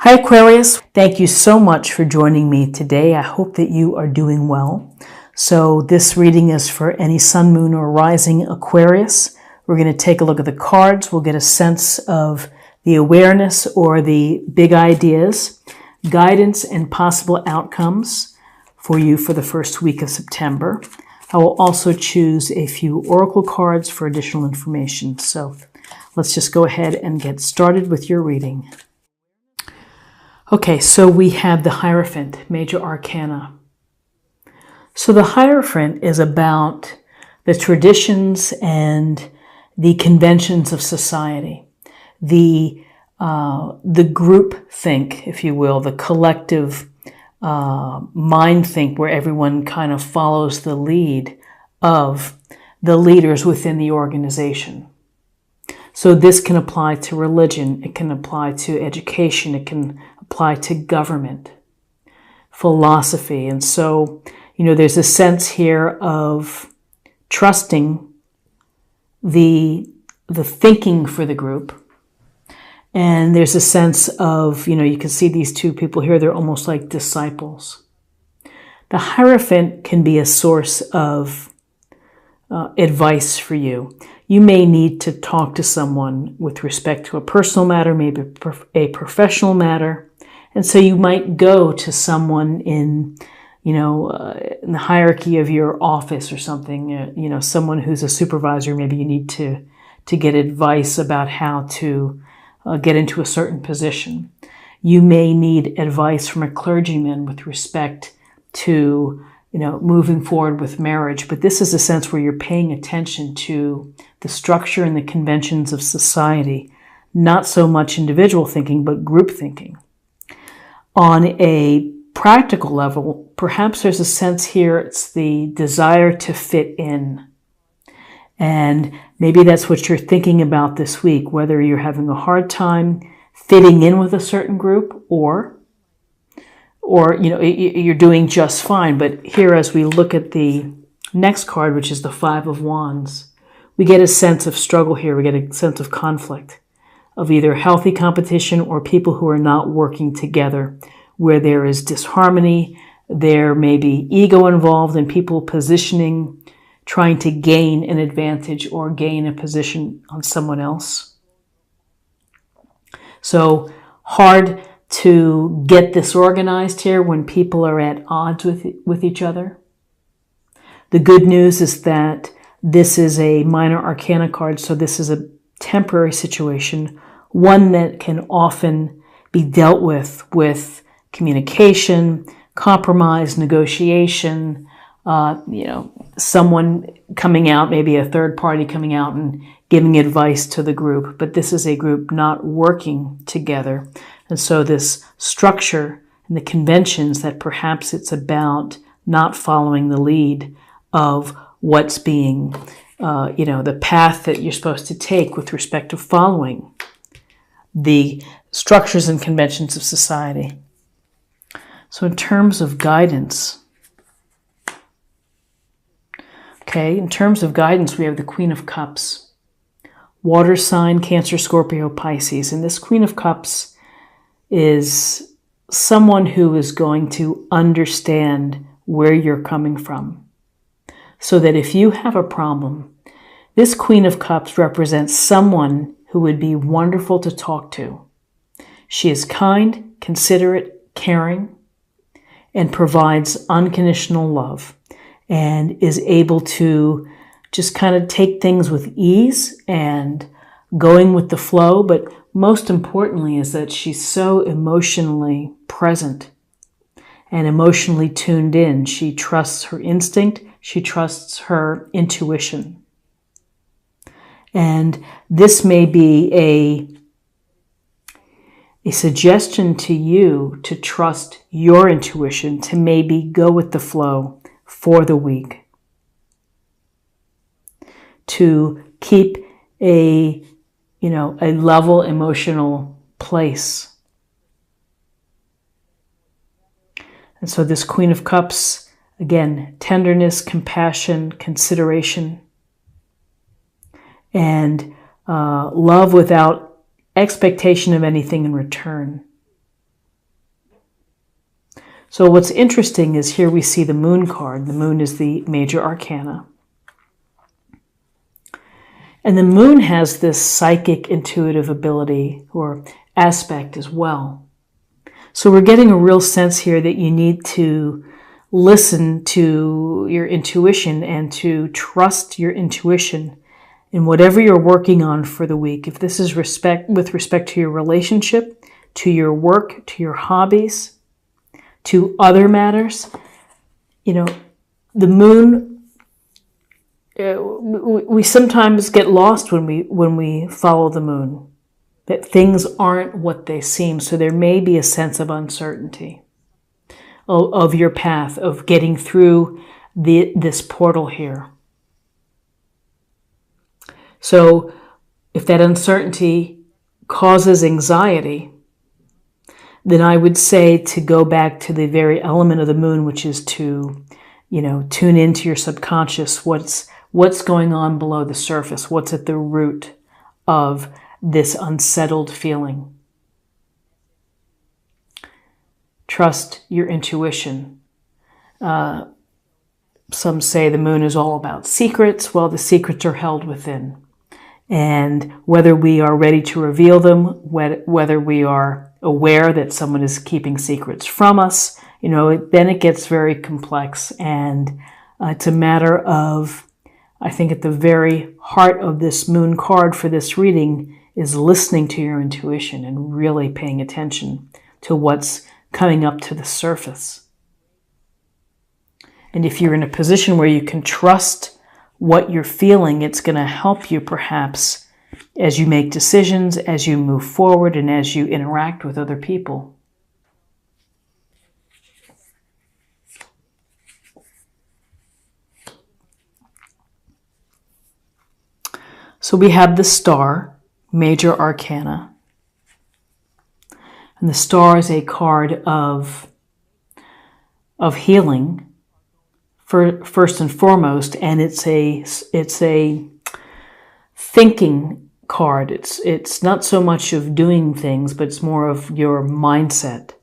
Hi Aquarius, thank you so much for joining me today. I hope that you are doing well. So this reading is for any sun, moon, or rising Aquarius. We're going to take a look at the cards. We'll get a sense of the awareness or the big ideas, guidance, and possible outcomes for you for the first week of September. I will also choose a few oracle cards for additional information. So let's just go ahead and get started with your reading. Okay, so we have the Hierophant, Major Arcana. So the Hierophant is about the traditions and the conventions of society, the group think, if you will, the collective mind think where everyone kind of follows the lead of the leaders within the organization. So this can apply to religion, it can apply to education, it can apply to government, philosophy. And so, there's a sense here of trusting the thinking for the group. And there's a sense of, you can see these two people here, they're almost like disciples. The Hierophant can be a source of advice for you. You may need to talk to someone with respect to a personal matter, maybe a professional matter. And so you might go to someone in the hierarchy of your office or something, someone who's a supervisor. Maybe you need to get advice about how to get into a certain position. You may need advice from a clergyman with respect to moving forward with marriage. But this is a sense where you're paying attention to the structure and the conventions of society, not so much individual thinking, but group thinking. On a practical level, perhaps there's a sense here, it's the desire to fit in. And maybe that's what you're thinking about this week, whether you're having a hard time fitting in with a certain group or you're doing just fine. But here, as we look at the next card, which is the Five of Wands, we get a sense of struggle here. We get a sense of conflict, of either healthy competition or people who are not working together, where there is disharmony. There may be ego involved and people positioning, trying to gain an advantage or gain a position on someone else. So hard to get this organized here when people are at odds with each other. The good news is that this is a minor arcana card, so this is a temporary situation, one that can often be dealt with communication, compromise, negotiation, someone coming out, maybe a third party coming out and giving advice to the group. But this is a group not working together. And so this structure and the conventions that perhaps it's about not following the lead of what's being, the path that you're supposed to take with respect to following the structures and conventions of society. So in terms of guidance, in terms of guidance, we have the Queen of Cups, water sign, Cancer, Scorpio, Pisces. And this Queen of Cups is someone who is going to understand where you're coming from. So that if you have a problem, this Queen of Cups represents someone who would be wonderful to talk to. She is kind, considerate, caring, and provides unconditional love, and is able to just kind of take things with ease and going with the flow. But most importantly is that she's so emotionally present and emotionally tuned in. She trusts her instinct. She trusts her intuition. And this may be a suggestion to you to trust your intuition, to maybe go with the flow for the week, to keep a level emotional place. And so this Queen of Cups, again, tenderness, compassion, consideration, and love without expectation of anything in return. So what's interesting is here we see the moon card. The moon is the major arcana. And the moon has this psychic intuitive ability or aspect as well. So we're getting a real sense here that you need to listen to your intuition and to trust your intuition in whatever you're working on for the week. If this is with respect to your relationship, to your work, to your hobbies, to other matters, the moon, we sometimes get lost when we follow the moon, that things aren't what they seem. So there may be a sense of uncertainty of your path, of getting through this portal here. So if that uncertainty causes anxiety, then I would say to go back to the very element of the moon, which is to, tune into your subconscious, what's going on below the surface, what's at the root of this unsettled feeling. Trust your intuition. Some say the moon is all about secrets. Well, the secrets are held within. And whether we are ready to reveal them, whether we are aware that someone is keeping secrets from us, then it gets very complex. And it's a matter of, I think at the very heart of this moon card for this reading is listening to your intuition and really paying attention to what's coming up to the surface. And if you're in a position where you can trust what you're feeling, it's going to help you perhaps as you make decisions, as you move forward, and as you interact with other people. So we have the star, major arcana. And the star is a card of healing, first and foremost, and it's a thinking card. It's not so much of doing things, but it's more of your mindset.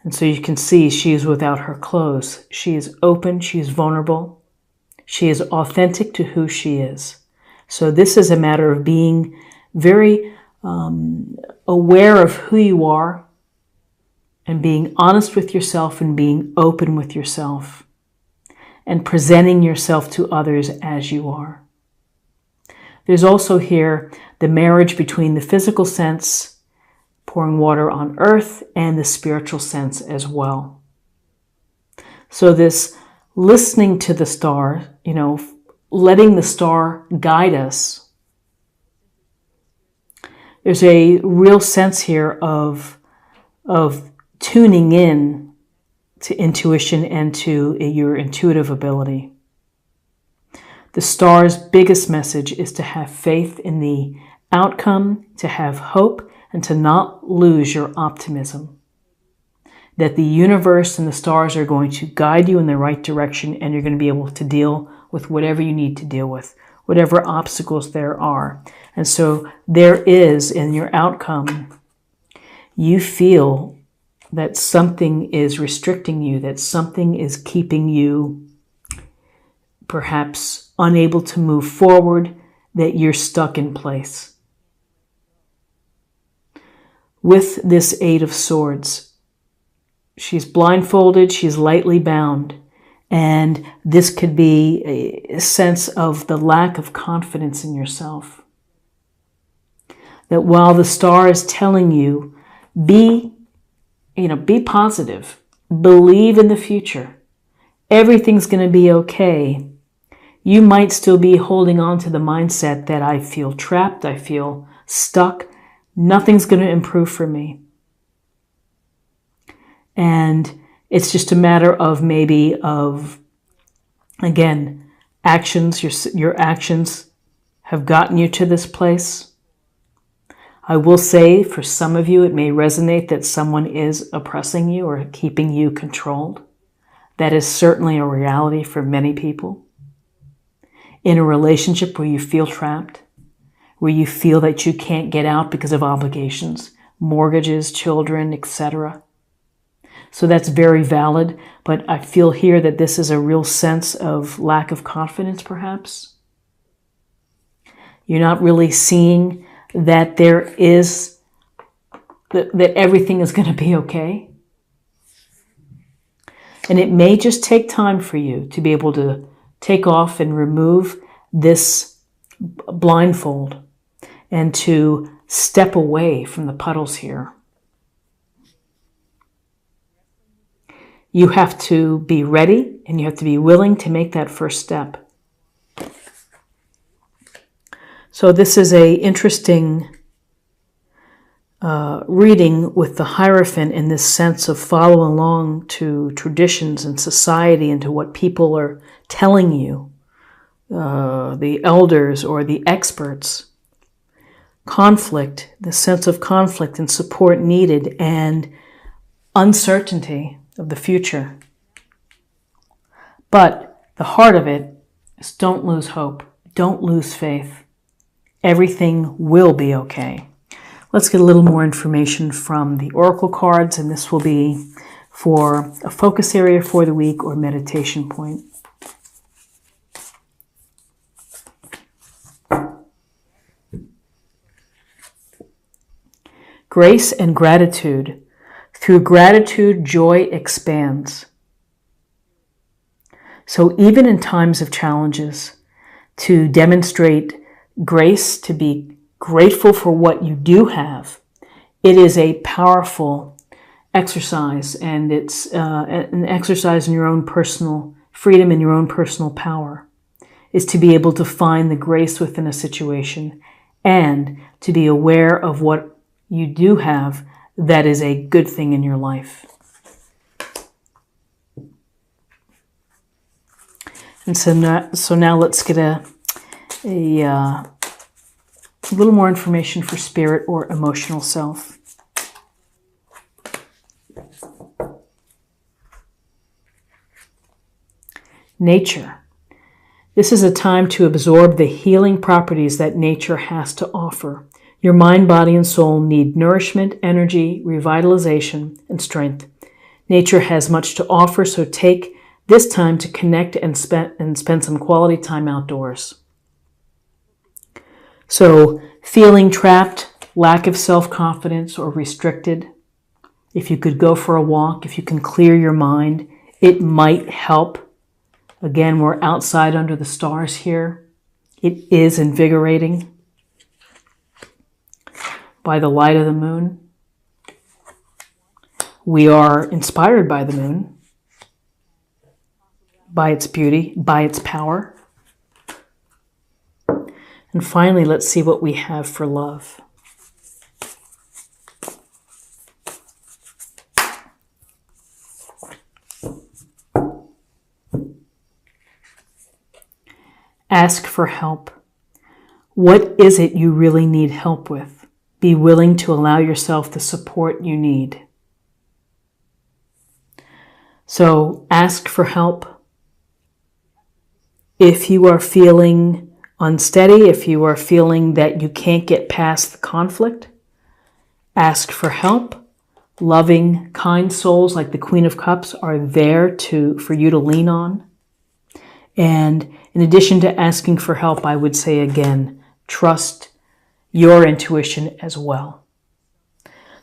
And so you can see she is without her clothes. She is open, she is vulnerable, she is authentic to who she is. So this is a matter of being very aware of who you are and being honest with yourself and being open with yourself and presenting yourself to others as you are. There's also here the marriage between the physical sense, pouring water on earth, and the spiritual sense as well. So this listening to the star, letting the star guide us. There's a real sense here of tuning in to intuition and to your intuitive ability. The star's biggest message is to have faith in the outcome, to have hope, and to not lose your optimism. That the universe and the stars are going to guide you in the right direction, and you're going to be able to deal with whatever you need to deal with, whatever obstacles there are. And so there is, in your outcome, you feel that something is restricting you, that something is keeping you perhaps unable to move forward, that you're stuck in place. With this Eight of Swords, she's blindfolded, she's lightly bound, and this could be a sense of the lack of confidence in yourself. That while the star is telling you, be positive, believe in the future, everything's going to be okay, you might still be holding on to the mindset that I feel trapped, I feel stuck, nothing's going to improve for me. And it's just a matter of again, actions. Your actions have gotten you to this place. I will say for some of you, it may resonate that someone is oppressing you or keeping you controlled. That is certainly a reality for many people. In a relationship where you feel trapped, where you feel that you can't get out because of obligations, mortgages, children, etc. So that's very valid, but I feel here that this is a real sense of lack of confidence, perhaps. You're not really seeing that that everything is going to be okay. And it may just take time for you to be able to take off and remove this blindfold and to step away from the puddles here. You have to be ready and you have to be willing to make that first step. So this is an interesting reading with the Hierophant in this sense of following along to traditions and society and to what people are telling you, the elders or the experts. Conflict, the sense of conflict and support needed, and uncertainty of the future. But the heart of it is don't lose hope, don't lose faith. Everything will be okay. Let's get a little more information from the oracle cards, and this will be for a focus area for the week or meditation point. Grace and gratitude. Through gratitude, joy expands. So even in times of challenges, to demonstrate grace, to be grateful for what you do have, it is a powerful exercise, and it's an exercise in your own personal freedom and your own personal power, is to be able to find the grace within a situation and to be aware of what you do have that is a good thing in your life. And so now let's get a little more information for spirit or emotional self. Nature. This is a time to absorb the healing properties that nature has to offer. Your mind, body, and soul need nourishment, energy, revitalization, and strength. Nature has much to offer, so take this time to connect and spend some quality time outdoors. So, feeling trapped, lack of self-confidence, or restricted, if you could go for a walk, if you can clear your mind, it might help. Again, we're outside under the stars here. It is invigorating. By the light of the moon. We are inspired by the moon, by its beauty, by its power. And finally, let's see what we have for love. Ask for help. What is it you really need help with? Be willing to allow yourself the support you need. So ask for help. If you are feeling unsteady, if you are feeling that you can't get past the conflict, ask for help. Loving, kind souls like the Queen of Cups are there for you to lean on. And in addition to asking for help, I would say again, trust your intuition as well.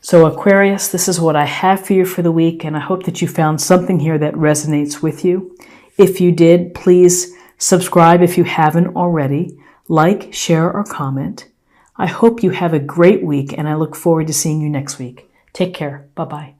So Aquarius, this is what I have for you for the week, and I hope that you found something here that resonates with you. If you did, please subscribe if you haven't already. Like, share, or comment. I hope you have a great week, and I look forward to seeing you next week. Take care. Bye-bye.